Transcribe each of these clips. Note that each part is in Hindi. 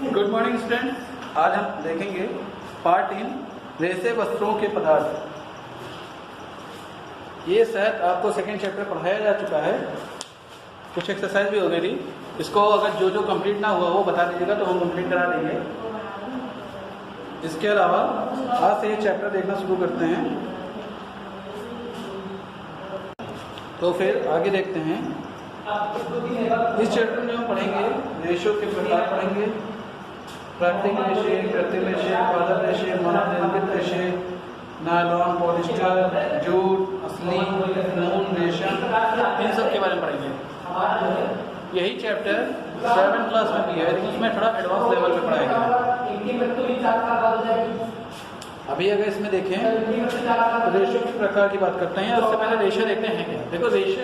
गुड मॉर्निंग स्टूडेंट्स, आज हम देखेंगे पार्ट 3 रेशे वस्त्रों के पदार्थ। ये शायद आपको सेकेंड चैप्टर पढ़ाया जा चुका है, कुछ एक्सरसाइज भी हो गई थी। इसको अगर जो जो कंप्लीट ना हुआ वो बता दीजिएगा तो हम कंप्लीट करा देंगे। इसके अलावा आज से ये चैप्टर देखना शुरू करते हैं, तो फिर आगे देखते हैं। इस चैप्टर में हम पढ़ेंगे रेशों के प्रकार पढ़ेंगे, प्राकृतिक रेशे, कृत्रिम रेशे, पादप रेशे, मानव निर्मित रेशे, नायलॉन, पॉलिस्टर, जूट, असली, ऊन, रेशम, इन सब के बारे में पढ़ेंगे। यही चैप्टर 7th क्लास में भी है, लेकिन उसमें थोड़ा एडवांस लेवल पे पढ़ाया गया है। अभी अगर इसमें देखें तो रेशों के प्रकार की बात करते हैं। उससे पहले रेशे देखते हैं क्या। देखो रेशे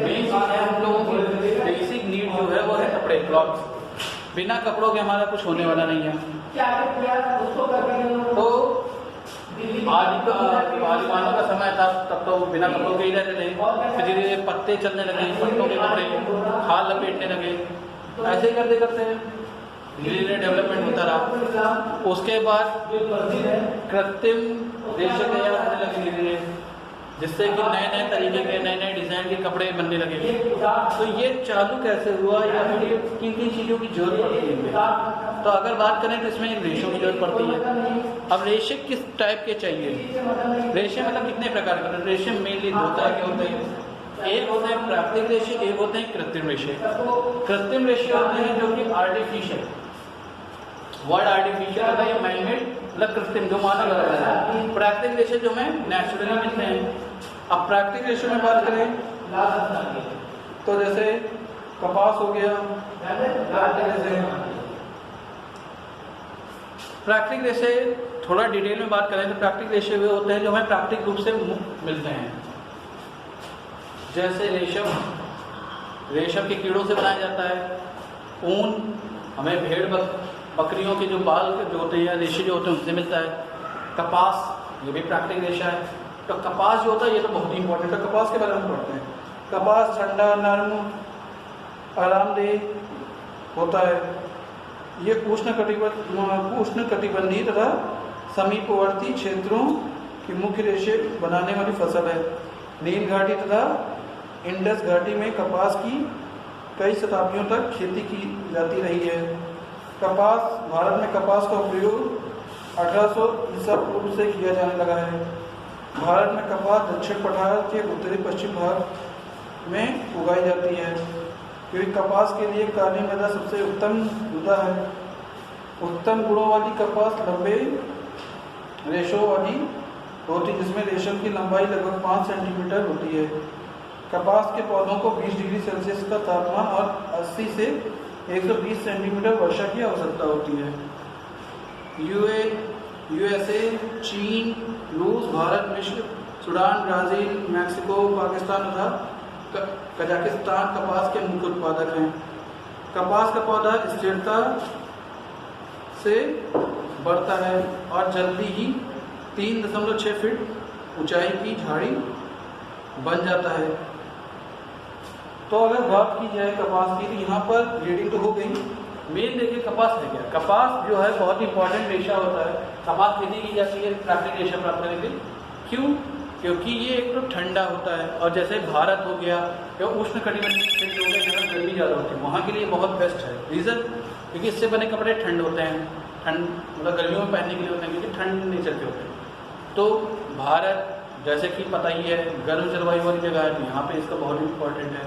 मेन हम लोगों की बेसिक नीड जो है वो है कपड़े, क्लॉथ्स। बिना कपड़ों के हमारा कुछ होने वाला नहीं है। तो आदिमानव का समय था तब तो बिना कपड़ों के ही रहते थे। फिर धीरे धीरे पत्ते चलने लगे, पत्तों के कपड़े, खाल लपेटने लगे, ऐसे ही करते करते धीरे धीरे डेवलपमेंट होता रहा। उसके बाद कृत्रिम रेशे तैयार होने लगे धीरे धीरे, जिससे कि नए नए तरीके के नए नए डिजाइन के कपड़े बनने लगे। तो ये चालू कैसे हुआ या फिर ये किन किन चीज़ों की जरूरत पड़ती है। तो अगर बात करें तो इसमें रेशों की जरूरत पड़ती है। अब रेशे किस टाइप के चाहिए, रेशे मतलब कितने प्रकार के। रेशे मेनली दो तरह के होते हैं, एक होते हैं प्राकृतिक रेशे, एक होते हैं कृत्रिम रेशे। कृत्रिम रेशे होते हैं जो कि आर्टिफिशियल, वर्ड आर्टिफिशियल होता है, मैनमेड मतलब कृत्रिम, जो मानव लगा है। प्राकृतिक रेशे जो हमें नेचुरली मिलते हैं। अब प्राकृतिक रेशे में बात करें तो जैसे कपास हो गया, प्राकृतिक रेशे थोड़ा डिटेल में बात करें तो प्राकृतिक रेशे वे होते हैं जो हमें प्राकृतिक रूप से मिलते हैं। जैसे रेशम, रेशम के कीड़ों से बनाया जाता है। ऊन हमें भेड़ बकरियों के जो बाल जो होते हैं या रेशे जो होते हैं उनसे मिलता है। कपास ये भी प्राकृतिक रेशा है। तो कपास जो होता है ये तो बहुत ही इंपॉर्टेंट है। कपास के बारे में पढ़ते हैं। कपास ठंडा, नर्म, आरामदेह होता है। ये उष्णकटिबंधीय तथा समीपवर्ती क्षेत्रों की मुख्य रेशे बनाने वाली फसल है। नील घाटी तथा इंडस घाटी में कपास की कई शताब्दियों तक खेती की जाती रही है। कपास भारत में कपास का उपयोग 1800 ईसा पूर्व से किया जाने लगा है। भारत में कपास दक्षिण पठार के उत्तरी पश्चिम भाग में उगाई जाती है, क्योंकि कपास के लिए काली मृदा सबसे उत्तम मृदा है। उत्तम गुणों वाली कपास लंबे रेशों वाली होती, जिसमें रेशम की लंबाई लगभग 5 सेंटीमीटर होती है। कपास के पौधों को 20 डिग्री सेल्सियस का तापमान और 80 से 120 सेंटीमीटर वर्षा की आवश्यकता होती है। यूएसए, चीन, रूस, भारत, मिस्र, सूडान, ब्राज़ील, मैक्सिको, पाकिस्तान तथा कजाकिस्तान कपास के मुख्य उत्पादक हैं। कपास का पौधा स्थिरता से बढ़ता है और जल्दी ही 3.6 फीट ऊंचाई की झाड़ी बन जाता है। तो अगर बात की जाए कपास की, तो यहाँ पर रीडिंग तो हो गई। मेन देखिए कपास है क्या। कपास जो है बहुत इंपॉर्टेंट रेशा होता है। कपास खेती की जाती है प्राकृतिक रेशा प्राप्त करने के लिए। क्यों? क्योंकि ये एक तो ठंडा होता है, और जैसे भारत हो गया या उष्णकटिबंधीय क्षेत्र हो गया जहाँ गर्मी ज़्यादा होती है, वहाँ के लिए बहुत बेस्ट है। रीज़न क्योंकि इससे बने कपड़े ठंड होते हैं, ठंड मतलब गर्मियों में पहनने के लिए होते हैं, क्योंकि ठंड नेचर के होते हैं। तो भारत जैसे कि पता ही है गर्म जलवायु वाली जगह है, तो यहाँ पे इसका बहुत इम्पोर्टेंट है।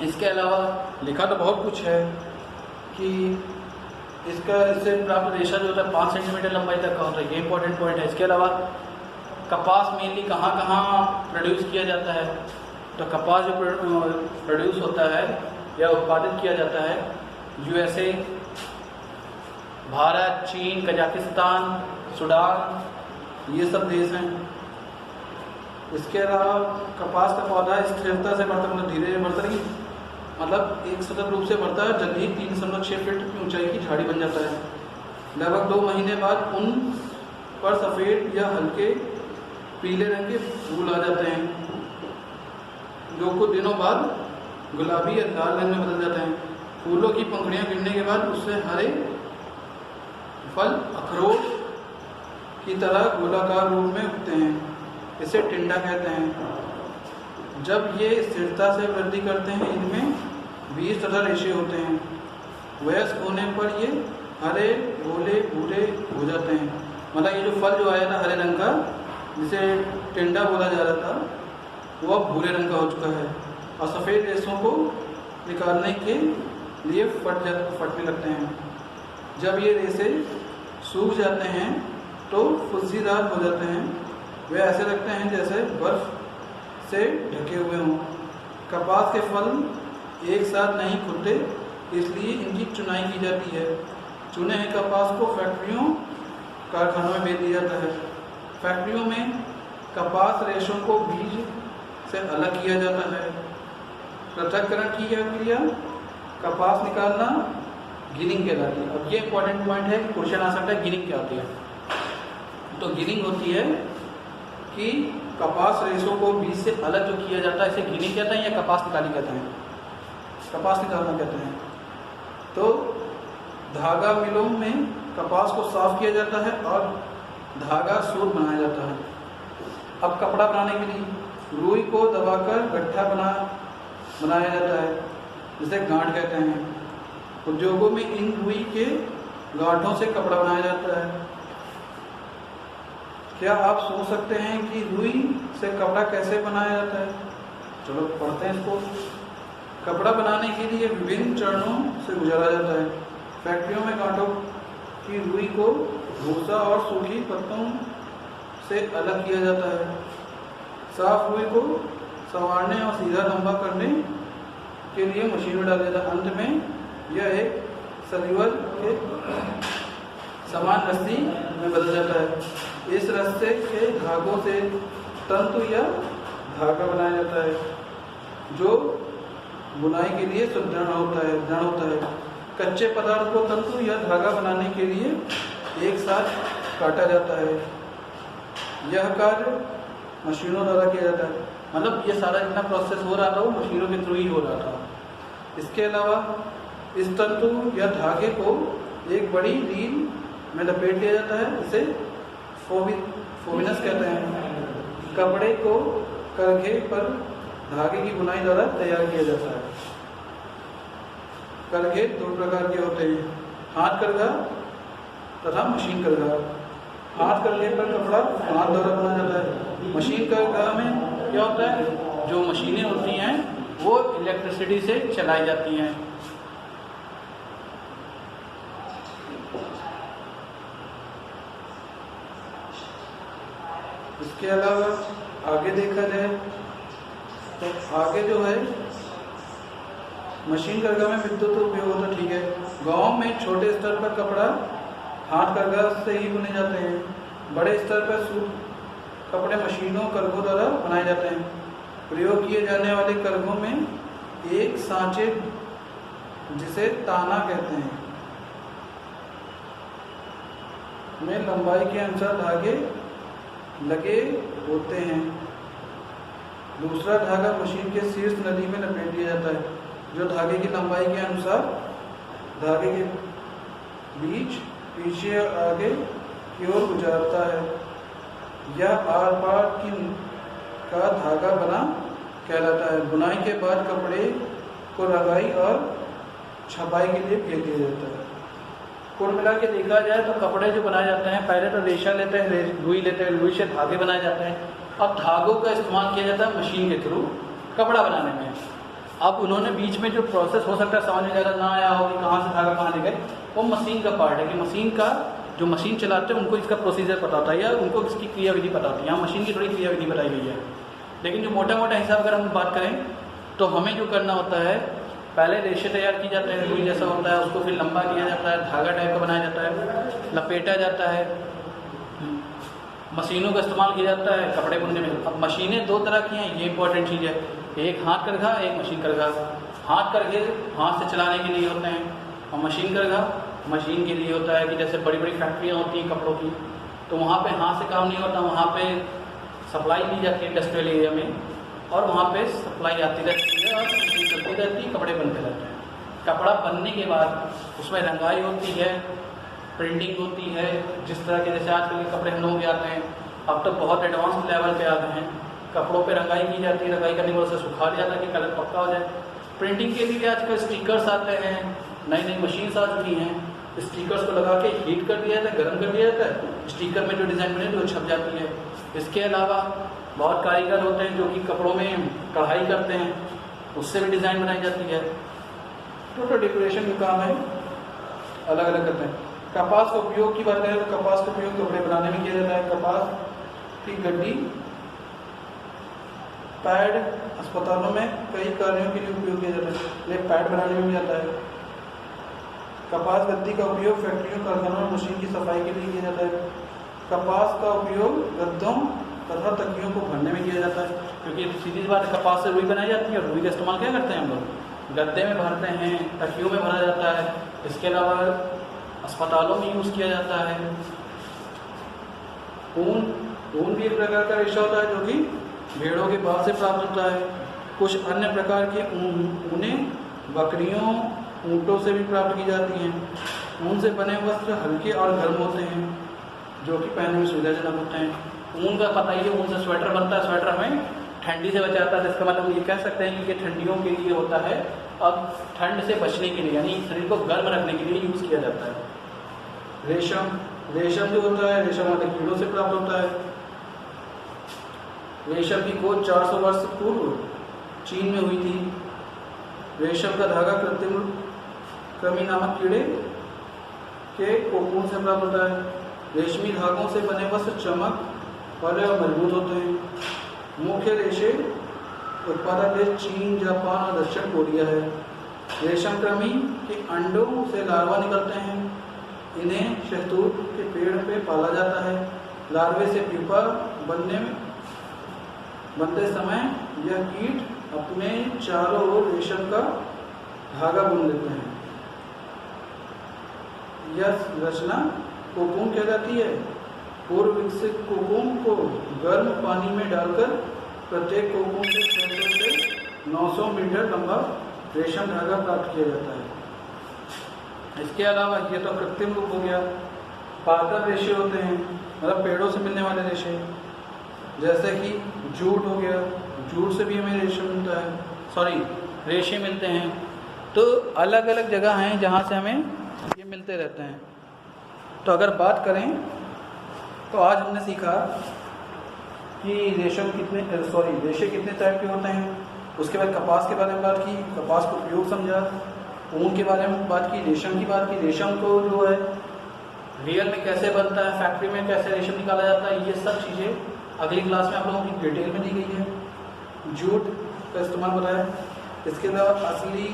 इसके अलावा लिखा तो बहुत कुछ है कि इससे प्राप्त रेशा जो होता है 5 सेंटीमीटर लंबाई तक का होता है, ये इंपॉर्टेंट पॉइंट है। इसके अलावा कपास मेनली कहाँ कहाँ प्रोड्यूस किया जाता है, तो कपास जो प्रोड्यूस होता है या उत्पादित किया जाता है यूएसए, भारत, चीन, कजाकिस्तान, सूडान, ये सब देश हैं। इसके अलावा कपास का पौधा स्थिरता से बढ़ता, मतलब धीरे धीरे बढ़ता नहीं, मतलब एक सतत रूप से बढ़ता है, जल्दी 3.6 फीट की ऊंचाई की झाड़ी बन जाता है। लगभग 2 महीने बाद उन पर सफ़ेद या हल्के पीले रंग के फूल आ जाते हैं, जो कुछ दिनों बाद गुलाबी या लाल रंग में बदल जाते हैं। फूलों की पंखुड़ियाँ गिरने के बाद उससे हरे फल अखरोट की तरह गोलाकार रूप में उगते हैं, इसे टिंडा कहते हैं। जब ये स्थिरता से वृद्धि करते हैं, इनमें बीज तथा रेशे होते हैं। वयस्क होने पर ये हरे, गोले, भूरे हो जाते हैं। मतलब ये जो फल जो आया था हरे रंग का, जिसे टिंडा बोला जा रहा था, वो अब भूरे रंग का हो चुका है और सफ़ेद रेशों को निकालने के लिए फटने लगते हैं। जब ये रेशे सूख जाते हैं तो फुल्सीदार हो जाते हैं। वे ऐसे लगते हैं जैसे बर्फ से ढके हुए हों। कपास के फल एक साथ नहीं खुलते, इसलिए इनकी चुनाई की जाती है। चुने हुए कपास को फैक्ट्रियों, कारखानों में बेच दिया जाता है। फैक्ट्रियों में कपास रेशों को बीज से अलग किया जाता है। पृथक्करण की यह क्रिया कपास निकालना गिनिंग कहलाती है। अब ये इंपॉर्टेंट पॉइंट है, क्वेश्चन आ सकता है गिनिंग क्या होती है। तो गिनिंग होती है कि कपास रेशों को बीज से अलग जो किया जाता है, इसे गिनिंग कहते हैं या कपास निकाली कहते हैं? कपास निकालना कहते हैं। तो धागा मिलों में कपास को साफ किया जाता है और धागा सूत बनाया जाता है। अब कपड़ा बनाने के लिए रुई को दबाकर गट्ठा बनाया जाता है, जिसे गांठ कहते हैं। उद्योगों में इन रुई के गांठों से कपड़ा बनाया जाता है। क्या आप सोच सकते हैं कि रुई से कपड़ा कैसे बनाया जाता है? चलो पढ़ते हैं इसको। कपड़ा बनाने के लिए विभिन्न चरणों से गुजारा जाता है। फैक्ट्रियों में गांठों की रुई को भूसा और सूखी पत्तों से अलग किया जाता है। साफ रुई को संवारने और सीधा लंबा करने के लिए मशीन में डाला जाता है। अंत में यह एक सलीवर के समान रस्सी में बदल जाता है। इस रस्से के धागों से तंतु या धागा बनाया जाता है, जो बुनाई के लिए सुदृढ़ होता है। कच्चे पदार्थ को तंतु या धागा बनाने के लिए एक साथ काटा जाता है। यह कार्य मशीनों द्वारा किया जाता है। मतलब ये सारा जितना प्रोसेस हो रहा था वो मशीनों के थ्रू ही हो रहा था। इसके अलावा इस तंतु या धागे को एक बड़ी रील में लपेट दिया जाता है, इसे फोबिनस कहते हैं। कपड़े को करघे पर धागे की बुनाई द्वारा तैयार किया जाता है। करघे दो प्रकार के होते हैं, हाथ करघा तथा मशीन करघा। हाथ करघे पर कपड़ा हाथ द्वारा बनाया जाता है। मशीन करघा में क्या होता है, जो मशीनें होती हैं वो इलेक्ट्रिसिटी से चलाई जाती हैं। इसके अलावा आगे देखा जाए तो आगे जो है मशीन करघा में विद्युत उपयोग होता है, ठीक है। गांव में छोटे स्तर पर कपड़ा हाथ करघा से ही बुने जाते हैं। बड़े स्तर पर सूट कपड़े मशीनों करघों द्वारा बनाए जाते हैं। प्रयोग किए जाने वाले करघों में एक सांचे, जिसे ताना कहते हैं, में लंबाई के अनुसार धागे लगे होते हैं। दूसरा धागा मशीन के शीर्ष नली में लपेट दिया जाता है, जो धागे की लंबाई के अनुसार धागे के बीच पीछे और आगे की ओर गुजारता है। यह आर पार का धागा बना कहलाता है। बुनाई के बाद कपड़े को रंगाई और छपाई के लिए भेज दिया जाता है। कुल मिला के देखा जाए तो कपड़े जो बनाए जाते हैं, पहले तो रेशा लेते हैं, रुई लेते हैं, रुई से धागे बनाए जाते हैं। अब धागों का इस्तेमाल किया जाता है मशीन के थ्रू कपड़ा बनाने में। अब उन्होंने बीच में जो प्रोसेस हो सकता है समझ में ज़्यादा ना आया हो कि कहाँ से धागा कहाँ ले गए, वो मशीन का पार्ट है कि मशीन का जो मशीन चलाते हैं उनको इसका प्रोसीजर पता होता है या उनको इसकी क्रियाविधि पता होती है। यहाँ मशीन की थोड़ी क्रियाविधि बताई गई है, लेकिन जो मोटा मोटा हिसाब अगर हम बात करें तो हमें जो करना होता है, पहले रेशे तैयार किए जाते हैं, रुई जैसा होता है, उसको फिर लंबा किया जाता है, धागा टाइप का बनाया जाता है, लपेटा जाता है, मशीनों का इस्तेमाल किया जाता है कपड़े बुनने में। अब मशीनें दो तरह की हैं, ये इंपॉर्टेंट चीज़ है, एक हाथ करघा, एक मशीन करघा। हाथ करघे हाथ से चलाने के लिए होते हैं और मशीन करघा मशीन के लिए होता है कि जैसे बड़ी बड़ी फैक्ट्रियाँ होती हैं कपड़ों की, तो वहाँ पे हाथ से काम नहीं होता, वहाँ पे सप्लाई दी जाती है इंडस्ट्रियल एरिया में और वहाँ पे सप्लाई आती रहती है और मशीन चलती रहती है, कपड़े बनते रहते हैं। कपड़ा बनने के बाद उसमें रंगाई होती है, प्रिंटिंग होती है, जिस तरह के जैसे आजकल के कपड़े हम लोग के आते हैं, अब तो बहुत एडवांस लेवल पे आ गए हैं, कपड़ों पे रंगाई की जाती है, रंगाई करने के बाद उसे सुखा दिया जाता है कि कलर पक्का हो जाए। प्रिंटिंग के लिए आजकल स्टिकर्स आते हैं, नई नई मशीन्स आ चुकी हैं, स्टिकर्स को लगा के हीट कर दिया जाता है, गर्म कर दिया जाता है, स्टिकर में जो डिज़ाइन बने तो वो छप जाती है। इसके अलावा बहुत कारीगर होते हैं जो कि कपड़ों में कढ़ाई करते हैं, उससे भी डिज़ाइन बनाई जाती है। टोटल डेकोरेशन का काम है, अलग अलग करते हैं। कपास का उपयोग की बात करें तो कपास का उपयोग कपड़े बनाने में किया जाता है। कपास की गड्डी, पैड अस्पतालों में कई कार्यों के लिए उपयोग किया जाता है, ये पैड बनाने में भी जाता है। कपास गद्दी का उपयोग फैक्ट्रियों, कारखानों में मशीन की सफाई के लिए किया जाता है। कपास का उपयोग गद्दों तथा तकियों को भरने में किया जाता है, क्योंकि सीधी सी बात है, कपास से रुई बनाई जाती है और रुई का इस्तेमाल क्या करते हैं हम लोग, गद्दे में भरते हैं, तकियों में भरा जाता है। इसके अलावा अस्पतालों में यूज़ किया जाता है। ऊन भी एक प्रकार का रेशा होता है जो कि भेड़ों के बाल से प्राप्त होता है। कुछ अन्य प्रकार के ऊनें बकरियों, ऊँटों से भी प्राप्त की जाती हैं। ऊन से बने वस्त्र हल्के और गर्म होते हैं जो कि पहनने में सुविधाजनक होते हैं। ऊन का पता ही है, ऊन से स्वेटर बनता है, स्वेटर हमें ठंडी से बचाता है। इसका मतलब ये कह सकते हैं कि ठंडियों के लिए होता है, अब ठंड से बचने के लिए यानी शरीर को गर्म रखने के लिए यूज़ किया जाता है। रेशम जो होता है, रेशम वाले कीड़ों से प्राप्त होता है। रेशम की खोज 400 वर्ष पूर्व चीन में हुई थी। रेशम का धागा कृमि नामक कीड़े के कोकून से प्राप्त होता है। रेशमी धागों से बने वस्त्र चमक वाले और मजबूत होते हैं। मुख्य रेशे उत्पादक देश चीन, जापान और दक्षिण कोरिया है। रेशम कृमि के अंडों से लार्वा निकलते हैं। इन्हें शहतूत के पेड़ पे पाला जाता है। लार्वे से प्यूपा बनते समय यह कीट अपने चारों ओर रेशम का धागा बुन लेते हैं। यह रचना कोकून कहलाती है। पूर्व विकसित कोकून को गर्म पानी में डालकर प्रत्येक कोकून से 600 से 900 मीटर लंबा रेशम धागा प्राप्त किया जाता है। इसके अलावा ये तो कृत्रिम रूप हो गया। पादप रेशे होते हैं, मतलब पेड़ों से मिलने वाले रेशे, जैसे कि जूट हो गया, जूट से भी हमें रेशम मिलता है, रेशे मिलते हैं। तो अलग अलग जगह हैं जहाँ से हमें ये मिलते रहते हैं। तो अगर बात करें तो आज हमने सीखा कि रेशे कितने टाइप के होते हैं। उसके बाद कपास के बारे में बात की, कपास का उपयोग समझा, ऊन के बारे में बात की, रेशम की बात की, रेशम को जो है रियल में कैसे बनता है, फैक्ट्री में कैसे रेशम निकाला जाता है, ये सब चीज़ें अगली क्लास में आप लोगों की डिटेल में दी गई है। जूट का इस्तेमाल बताया। इसके अलावा असली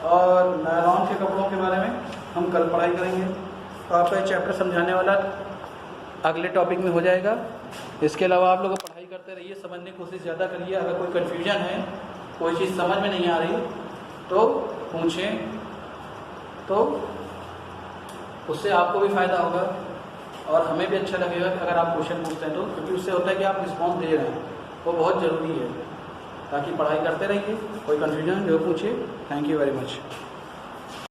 और नायलॉन के कपड़ों के बारे में हम कल पढ़ाई करेंगे। तो आपका ये चैप्टर समझाने वाला अगले टॉपिक में हो जाएगा। इसके अलावा आप लोग पढ़ाई करते रहिए, समझने की कोशिश ज़्यादा करिए। अगर कोई कन्फ्यूजन है, कोई चीज़ समझ में नहीं आ रही तो पूछें, तो उससे आपको भी फ़ायदा होगा और हमें भी अच्छा लगेगा कि अगर आप क्वेश्चन पूछते हैं तो, क्योंकि उससे होता है कि आप रिस्पॉन्स दे रहे हैं, वो बहुत ज़रूरी है। ताकि पढ़ाई करते रहिए, कोई कन्फ्यूजन जो पूछिए। Thank you very much.